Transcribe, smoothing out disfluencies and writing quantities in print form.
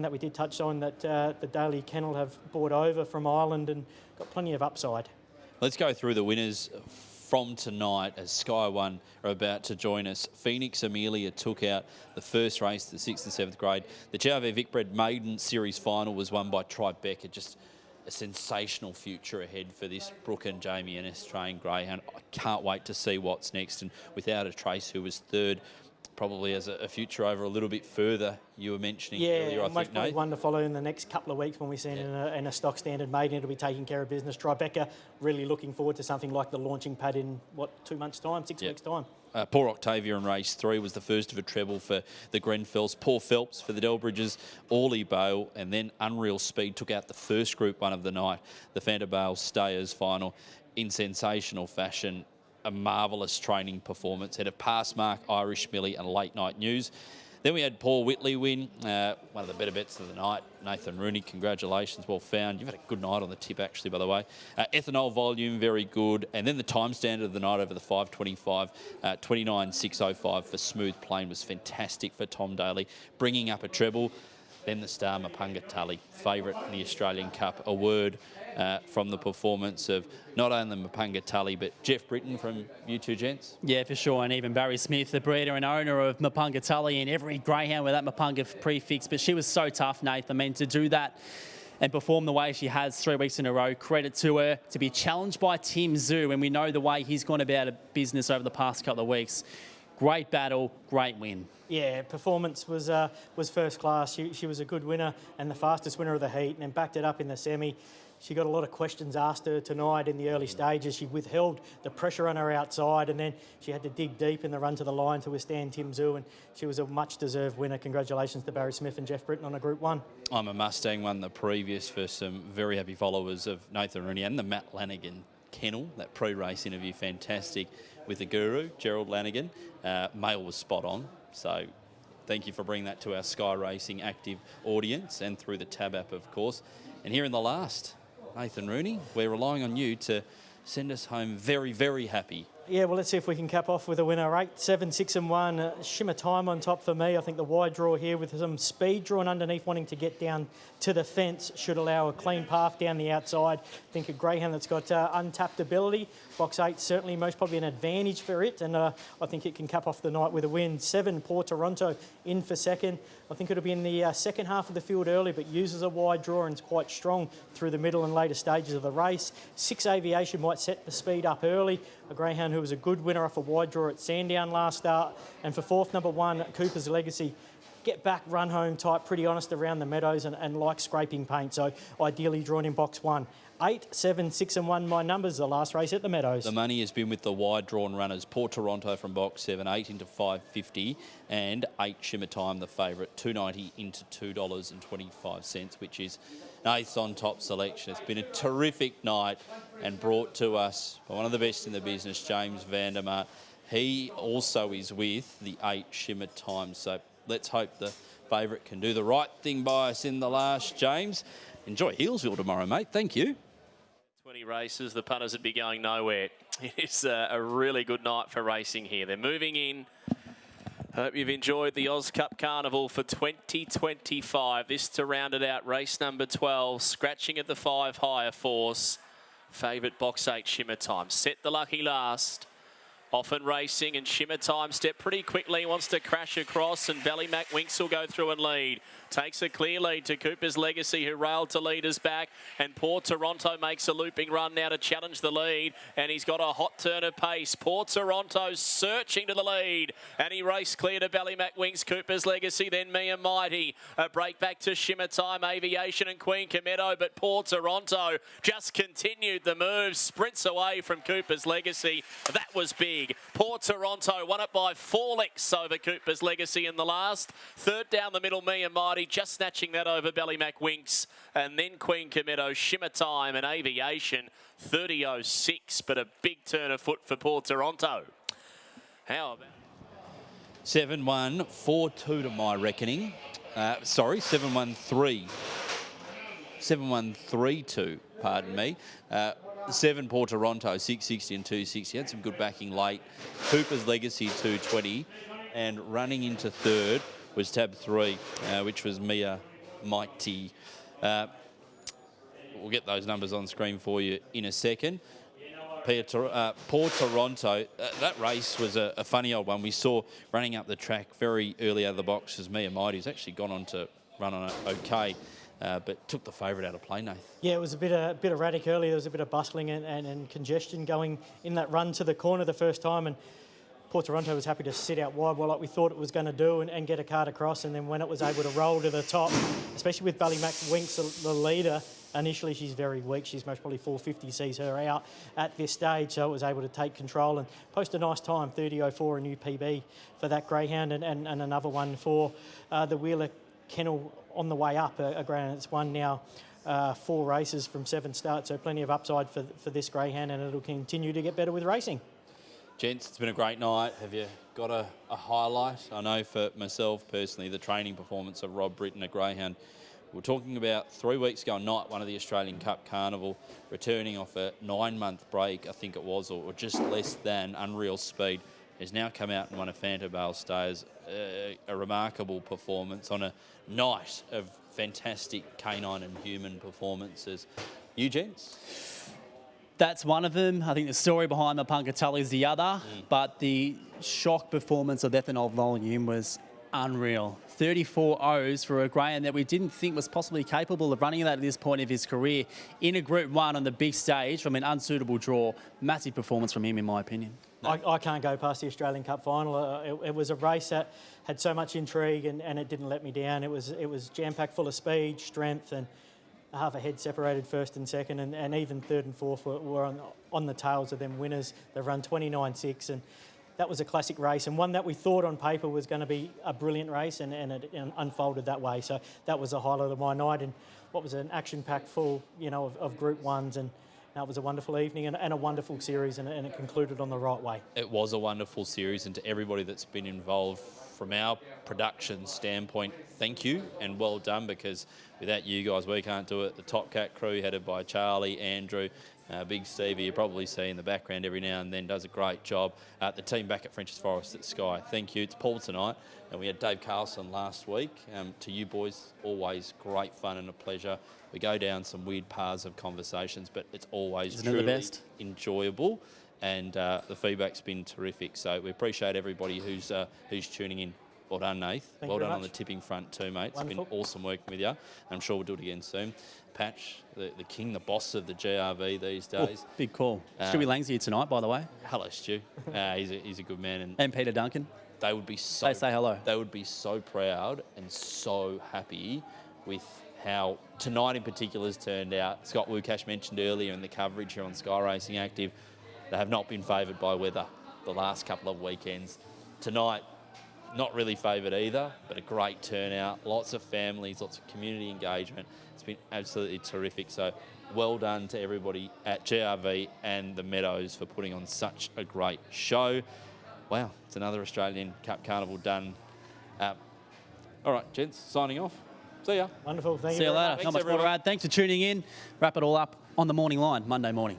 that we did touch on that the Daily Kennel have brought over from Ireland and got plenty of upside. Let's go through the winners from tonight as Sky One are about to join us. Phoenix Amelia took out the first race, the 6th and 7th grade. The JV Vicbred Maiden Series final was won by Tribeca. Just a sensational future ahead for this Brooke and Jamie Ennis trained greyhound. I can't wait to see what's next. And without a Trace, who was third, probably has a future over a little bit further. You were mentioning earlier, I think, Nate. One to follow in the next couple of weeks when we see it in a stock standard maiden. It'll be taking care of business. Tribeca, really looking forward to something like the launching pad in, 2 months' time, 6 weeks' time. Poor Octavia in race 3 was the first of a treble for the Grenfells. Poor Phelps for the Delbridges. Orley Bale and then Unreal Speed took out the first Group 1 of the night. The Fanta Bale Stayers final in sensational fashion. A marvellous training performance. Had a pass mark, Irish Millie and Late Night News. Then we had Paul Whitley win, one of the better bets of the night. Nathan Rooney, congratulations, well found. You've had a good night on the tip, actually, by the way. Ethanol volume, very good. And then the time standard of the night over the 5:25, 29.605 for Smooth Plain was fantastic for Tom Daly, bringing up a treble. Then the star Mapunga Tully, favourite in the Australian Cup. A word from the performance of not only Mapunga Tully, but Jeff Britton from you two gents. Yeah, for sure. And even Barry Smith, the breeder and owner of Mapunga Tully, and every greyhound with that Mapunga prefix. But she was so tough, Nathan. I mean, to do that and perform the way she has 3 weeks in a row, credit to her. To be challenged by Tim Zhu, and we know the way he's gone about business over the past couple of weeks. Great battle, great win. Yeah, performance was first class. She was a good winner and the fastest winner of the heat, and then backed it up in the semi. She got a lot of questions asked her tonight in the early stages. She withheld the pressure on her outside, and then she had to dig deep in the run to the line to withstand Tim Zhu, and she was a much-deserved winner. Congratulations to Barry Smith and Jeff Britton on a Group 1. I'm a Mustang, won the previous for some very happy followers of Nathan Rooney and the Matt Lanigan kennel. That pre-race interview, fantastic, with the guru, Gerald Lanigan. Mail was spot on, so thank you for bringing that to our Sky Racing active audience and through the Tab app, of course. And here in the last, Nathan Rooney, we're relying on you to send us home very, very happy. Yeah, well, let's see if we can cap off with a winner. 8, 7, 6 and 1. Shimmer Time on top for me. I think the wide draw here with some speed drawn underneath, wanting to get down to the fence, should allow a clean path down the outside. I think a greyhound that's got untapped ability. Box 8 certainly most probably an advantage for it, and I think it can cap off the night with a win. 7, Port Toronto in for second. I think it'll be in the second half of the field early, but uses a wide draw and is quite strong through the middle and later stages of the race. 6, Aviation might set the speed up early. A greyhound who was a good winner off a wide draw at Sandown last start. And for fourth, number 1, Cooper's Legacy. Get back, run home type, pretty honest around the meadows and like scraping paint. So ideally drawn in box 1. 8, 7, 6 and 1, my numbers, the last race at the Meadows. The money has been with the wide drawn runners. Port Toronto from box 7, 8 into 5.50, and 8 Shimmer Time, the favourite, $2.90 into $2.25, which is eighth on top selection. It's been a terrific night and brought to us by one of the best in the business, James Vandermart. He also is with the 8 Shimmer Time, so let's hope the favourite can do the right thing by us in the last, James. Enjoy Healesville tomorrow, mate. Thank you. 20 races, the punters would be going nowhere. It's a really good night for racing here. They're moving in. Hope you've enjoyed the Oz Cup Carnival for 2025. This to round it out, race number 12, scratching at the 5 higher force. Favourite box 8, Shimmer Time. Set the lucky last. Often racing, and Shimmer Time step pretty quickly, wants to crash across, and Ballymac Winks will go through and lead. Takes a clear lead to Cooper's Legacy, who railed to leaders back, and Port Toronto makes a looping run now to challenge the lead, and he's got a hot turn of pace. Port Toronto searching to the lead, and he raced clear to Ballymac Winks, Cooper's Legacy, then Mea Mighty. A break back to Shimmer Time, Aviation and Queen Cometto, but Port Toronto just continued the move, sprints away from Cooper's Legacy. That was big. Port Toronto won it by 4 lengths over Cooper's Legacy in the last. Third down the middle, Mea Mighty, just snatching that over Ballymac Winks. And then Queen Cometto, Shimmer Time and Aviation, 30.06, but a big turn of foot for Port Toronto. How about 7-1, 4-2 to my reckoning. Sorry, 7-1-3. 7-1-3-2, pardon me. 7 Port Toronto, 660 and 260. Had some good backing late. Cooper's Legacy, 220. And running into third was tab 3, which was Mea mighty. We'll get those numbers on screen for you in a second. Port Toronto, that race was a funny old one. We saw running up the track very early out of the box as Mea Mighty has actually gone on to run on it okay, but took the favourite out of play, Nath. Yeah, it was a bit erratic early. There was a bit of bustling and congestion going in that run to the corner the first time, and Port Toronto was happy to sit out wide, well, like we thought it was going to do, and get a card across. And then when it was able to roll to the top, especially with Ballymac Winks, the leader, initially she's very weak. She's most probably 450 sees her out at this stage, so it was able to take control and post a nice time, 30.04, a new PB for that greyhound, and another one for the Wheeler Kennel on the way up, a greyhound that's won now 4 races from 7 starts, so plenty of upside for this greyhound, and it'll continue to get better with racing. Gents, it's been a great night. Have you got a highlight? I know for myself personally, the training performance of Rob Britton, a greyhound. We're talking about 3 weeks ago, night one of the Australian Cup Carnival, returning off a 9-month break, I think it was, or just less than, unreal speed. Has now come out and won a Fanta Bale Stayers, a remarkable performance on a night of fantastic canine and human performances. You, gents? That's one of them. I think the story behind the Punkatully is the other, but the shock performance of Ethanol Volume was unreal. 34 O's for a greyhound that we didn't think was possibly capable of running that at this point of his career in a Group 1 on the big stage from an unsuitable draw. Massive performance from him, in my opinion. I can't go past the Australian Cup final. It was a race that had so much intrigue, and it didn't let me down. It was jam-packed full of speed, strength, and half a head separated first and second, and even third and fourth were on the tails of them winners. They've run 29.6, and that was a classic race, and one that we thought on paper was going to be a brilliant race, and it unfolded that way. So that was the highlight of my night, and what was an action-packed full, of Group 1s, and it was a wonderful evening and a wonderful series, and it concluded on the right way. It was a wonderful series, and to everybody that's been involved from our production standpoint, thank you and well done, because without you guys, we can't do it. The Top Cat crew headed by Charlie, Andrew, Big Stevie, you probably see in the background every now and then, does a great job. The team back at French's Forest at Sky, thank you. It's Paul tonight, and we had Dave Carlson last week. To you boys, always great fun and a pleasure. We go down some weird paths of conversations, but it's always truly enjoyable, and the feedback's been terrific. So we appreciate everybody who's tuning in. Well done, Nath. Well done on the tipping front too, mate. It's been awesome working with you. I'm sure we'll do it again soon. Patch, the king, the boss of the GRV these days. Oh, big call. Stewie Lang's here tonight, by the way. Hello, Stu. He's a good man. And Peter Duncan. They would be so... They say hello. They would be so proud and so happy with how tonight in particular has turned out. Scott Wukash mentioned earlier in the coverage here on Sky Racing Active, they have not been favoured by weather the last couple of weekends. Tonight, not really favoured either, but a great turnout. Lots of families, lots of community engagement. It's been absolutely terrific. So well done to everybody at GRV and the Meadows for putting on such a great show. Wow, it's another Australian Cup Carnival done. All right, gents, signing off. See ya. Wonderful. See you later. Not much more to add. Thanks for tuning in. Wrap it all up on the morning line, Monday morning.